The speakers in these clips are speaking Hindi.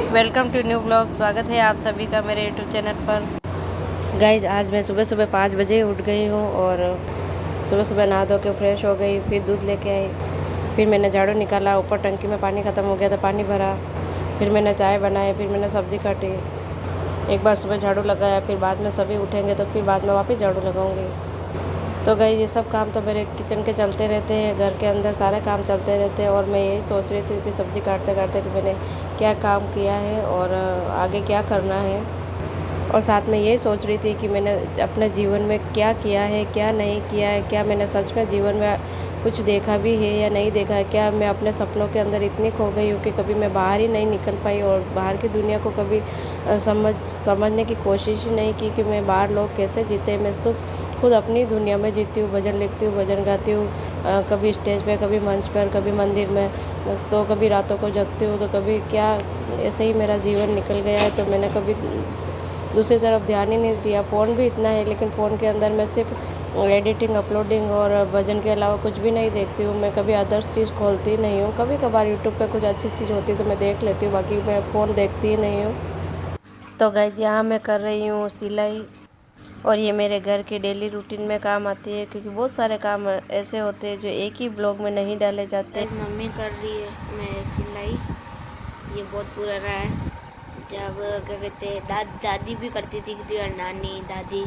Welcome to new blog. स्वागत है आप सभी का मेरे यूट्यूब चैनल पर। गाइज आज मैं सुबह सुबह 5 बजे उठ गई हूँ और सुबह सुबह नहा धो के फ्रेश हो गई, फिर दूध लेके आई, फिर मैंने झाड़ू निकाला, ऊपर टंकी में पानी ख़त्म हो गया तो पानी भरा, फिर मैंने चाय बनाई, फिर मैंने सब्ज़ी काटी, एक बार सुबह झाड़ू लगाया, फिर बाद में सभी उठेंगे तो फिर बाद में वापस झाड़ू लगाऊंगी। तो गाइस ये सब काम तो मेरे किचन के चलते रहते हैं, घर के अंदर सारे काम चलते रहते हैं। और मैं यही सोच रही थी कि सब्ज़ी काटते काटते कि मैंने क्या काम किया है और आगे क्या करना है, और साथ में ये सोच रही थी कि मैंने अपने जीवन में क्या किया है, क्या नहीं किया है, क्या मैंने सच में जीवन में कुछ देखा भी है या नहीं देखा है, क्या मैं अपने सपनों के अंदर इतनी खो गई हूँ कि कभी मैं बाहर ही नहीं निकल पाई और बाहर की दुनिया को कभी समझने की कोशिश ही नहीं की कि मैं बाहर लोग कैसे जीते। मैं तो खुद अपनी दुनिया में जीती हूँ, भजन लिखती हूँ, भजन गाती हूँ, कभी स्टेज पे, कभी मंच पर, कभी मंदिर में, तो कभी रातों को जगती हूँ, तो कभी क्या, ऐसे ही मेरा जीवन निकल गया है। तो मैंने कभी दूसरी तरफ ध्यान ही नहीं दिया। फ़ोन भी इतना है लेकिन फ़ोन के अंदर मैं सिर्फ एडिटिंग, अपलोडिंग और भजन के अलावा कुछ भी नहीं देखती हूँ। मैं कभी अदर्स चीज़ खोलती ही नहीं हूँ। कभी कभार यूट्यूब पे कुछ अच्छी चीज़ होती है तो मैं देख लेती हूँ, बाकी मैं फ़ोन देखती ही नहीं हूँ। तो गाइस यहाँ मैं कर रही हूँ सिलाई, और ये मेरे घर के डेली रूटीन में काम आती है, क्योंकि बहुत सारे काम ऐसे होते हैं जो एक ही ब्लॉग में नहीं डाले जाते। मम्मी कर रही है मैं सिलाई, ये बहुत पुराना है। जब क्या कहते हैं दादी भी करती थी कि और नानी दादी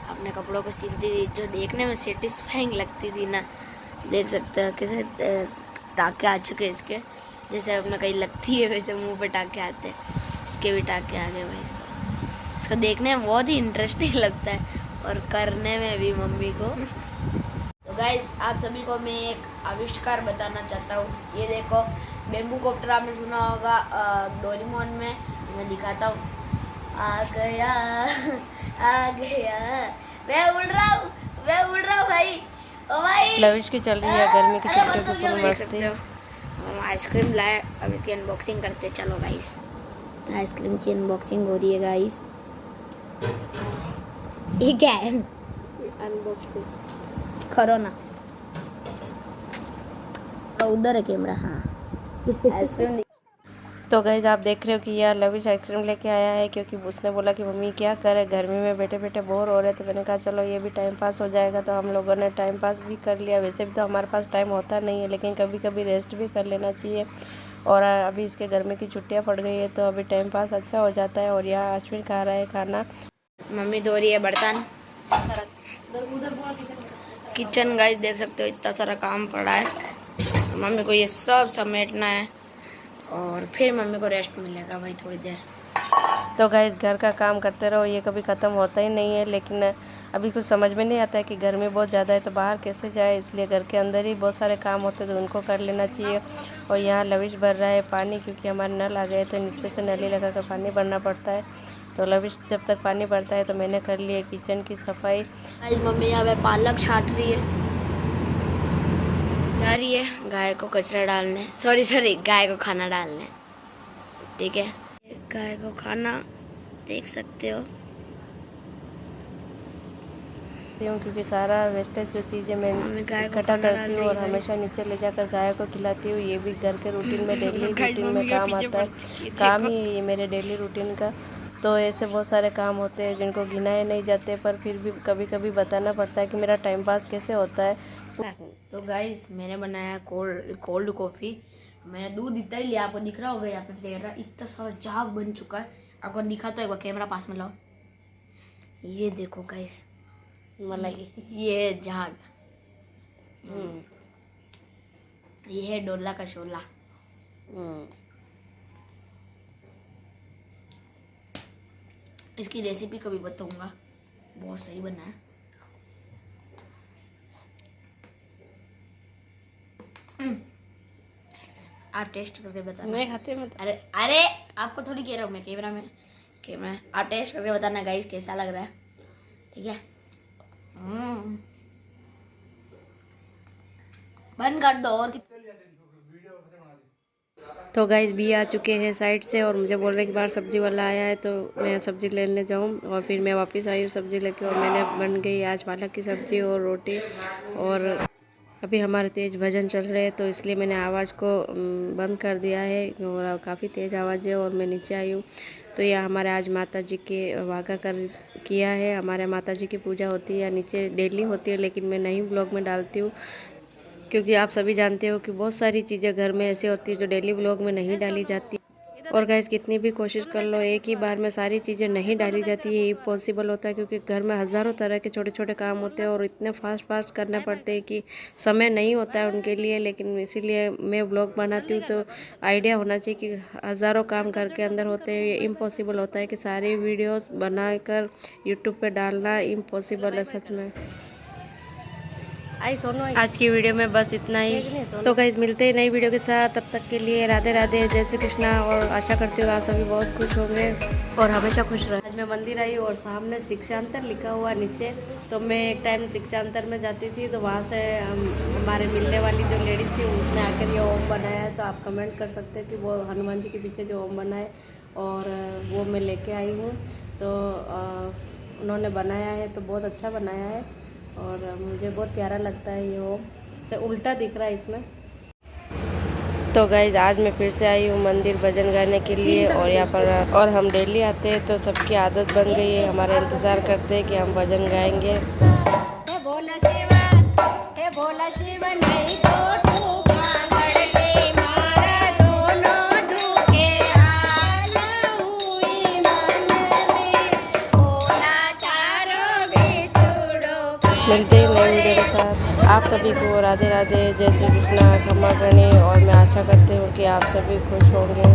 अपने कपड़ों को सिलती थी, जो देखने में सेटिस्फाइंग लगती थी ना। देख सकते हो कैसे टाके आ चुके इसके, जैसे अपने कहीं लगती है वैसे मुंह पे टाके आते हैं, इसके भी टाके आ गए भाई। इसको देखने में बहुत ही इंटरेस्टिंग लगता है और करने में भी मम्मी को। तो गाइस आप सभी को मैं एक आविष्कार बताना चाहता हूँ। ये देखो बेम्बू कॉप्टर, आपने सुना होगा डोरेमोन में, मैं दिखाता हूँ। आ गया आ गया, मैं उड़ रहा हूँ, मैं उड़ रहा हूँ भाई। ओ भाई लविश की चल रही है गर्मी की छुट्टियों की पूरी मस्ती। हम आइसक्रीम लाए, अब इसकी अनबॉक्सिंग करते। चलो गाइस, आइसक्रीम की अनबॉक्सिंग हो रही है गाइस। ये क्या है? अनबॉक्सिंग करो ना, उधर है कैमरा। हाँ आइसक्रीम। तो गाइस आप देख रहे हो कि यार लविश आइसक्रीम लेके आया है, क्योंकि उसने बोला कि मम्मी क्या करे, गर्मी में बैठे बैठे बोर हो रहे थे। मैंने कहा चलो ये भी टाइम पास हो जाएगा, तो हम लोगों ने टाइम पास भी कर लिया। वैसे भी तो हमारे पास टाइम होता नहीं है, लेकिन कभी कभी रेस्ट भी कर लेना चाहिए। और अभी इसके गर्मी की छुट्टियाँ पड़ गई है तो अभी टाइम पास अच्छा हो जाता है। और यहाँ अश्विन खा रहा है खाना, मम्मी धो रही है बर्तन। किचन गाइस देख सकते हो इतना सारा काम पड़ा है, मम्मी को ये सब समेटना है और फिर मम्मी को रेस्ट मिलेगा भाई थोड़ी देर। तो गाइस घर का काम करते रहो, ये कभी ख़त्म होता ही नहीं है। लेकिन अभी कुछ समझ में नहीं आता है कि गर्मी बहुत ज़्यादा है तो बाहर कैसे जाए, इसलिए घर के अंदर ही बहुत सारे काम होते हैं तो उनको कर लेना चाहिए। और यहाँ लविश भर रहा है पानी, क्योंकि हमारे नल आ गए तो नीचे से नली लगा कर पानी भरना पड़ता है। तो लविश जब तक पानी भरता है तो मैंने कर ली है किचन की सफाई। मम्मी यहाँ पे पालक छाट रही है, जा रही है गाय को कचरा डालने, सॉरी गाय को खाना डालने। ठीक है, गाय को खाना देख सकते हो, क्योंकि सारा वेस्टेज जो चीज़ें मैं इकट्ठा करती हूँ और हमेशा नीचे ले जाकर गाय को खिलाती हूँ। ये भी घर के रूटीन में, डेली रूटीन में काम आता है, काम ही ये मेरे डेली रूटीन का। तो ऐसे बहुत सारे काम होते हैं जिनको गिनाए नहीं जाते, पर फिर भी कभी कभी बताना पड़ता है कि मेरा टाइम पास कैसे होता है। तो गाइस मैंने बनाया कोल्ड कॉफ़ी। मैंने दूध इतना ही लिया, आपको दिख रहा होगा यहाँ पे तेरा इतना सारा जाग बन चुका है। आपको दिखाता है, एक बार कैमरा पास में लाओ, ये देखो गाइस मलाई, ये है झाग, ये है डोला का शोला। इसकी रेसिपी कभी बताऊंगा, बहुत सही बना है। आप टेस्ट करके बताना। नहीं खाते मत। अरे अरे आपको थोड़ी कह रहा हूँ मैं, कैमरा में, कैमरा, आप टेस्ट करके बताना गाइस कैसा लग रहा है, ठीक है। बंद कर दो। और तो गाइस भी आ चुके हैं साइड से और मुझे बोल रहे कि बाहर सब्जी वाला आया है तो मैं सब्जी लेने जाऊं, और फिर मैं वापस आई हूँ सब्जी लेके, और मैंने बन गई आज पालक की सब्जी और रोटी। और अभी हमारे तेज़ भजन चल रहे हैं तो इसलिए मैंने आवाज़ को बंद कर दिया है और काफ़ी तेज़ आवाज़ है। और मैं नीचे आई हूँ तो यह हमारे आज माता जी के वागा कर किया है। हमारे माता जी की पूजा होती है नीचे डेली होती है, लेकिन मैं नहीं ब्लॉग में डालती हूँ क्योंकि आप सभी जानते हो कि बहुत सारी चीज़ें घर में ऐसे होती है जो डेली ब्लॉग में नहीं डाली जाती। और गाइस कितनी भी कोशिश कर लो एक ही बार में सारी चीज़ें नहीं डाली जाती है, इम्पॉसिबल होता है क्योंकि घर में हज़ारों तरह के छोटे छोटे काम होते हैं और इतने फास्ट फास्ट करने पड़ते हैं कि समय नहीं होता है उनके लिए। लेकिन इसीलिए मैं ब्लॉग बनाती हूँ तो आइडिया होना चाहिए कि हज़ारों काम घर के अंदर होते हैं, ये इम्पॉसिबल होता है कि सारी वीडियोस बनाकर यूट्यूब पे डालना इम्पॉसिबल है सच में। आज की वीडियो में बस इतना ही। तो गाइस मिलते हैं नई वीडियो के साथ, तब तक के लिए राधे राधे, जय श्री कृष्णा। और आशा करती हूँ आप सभी बहुत खुश होंगे और हमेशा खुश रहे। आज मैं मंदिर आई और सामने शिक्षांतर लिखा हुआ नीचे, तो मैं एक टाइम शिक्षांतर में जाती थी तो वहाँ से हमारे मिलने वाली जो लेडीज़ थी उसने आकर ये ओम बनाया है। तो आप कमेंट कर सकते हैं कि वो हनुमान जी के पीछे जो ओम बना है और वो मैं लेके आई हूँ। तो उन्होंने बनाया है तो बहुत अच्छा बनाया है और मुझे बहुत प्यारा लगता है ये ओम। तो उल्टा दिख रहा है इसमें। तो गाइज आज मैं फिर से आई हूँ मंदिर भजन गाने के लिए और यहाँ पर और हम डेली आते हैं तो सबकी आदत बन गई है, हमारा इंतज़ार करते हैं कि हम भजन गाएंगे। हे भोला शिव, हे भोला शिव, नहीं तो मिलते हैं नई वीडियो के साथ। आप सभी को राधे राधे, जय श्री कृष्णा, क्षमा करने। और मैं आशा करती हूँ कि आप सभी खुश होंगे।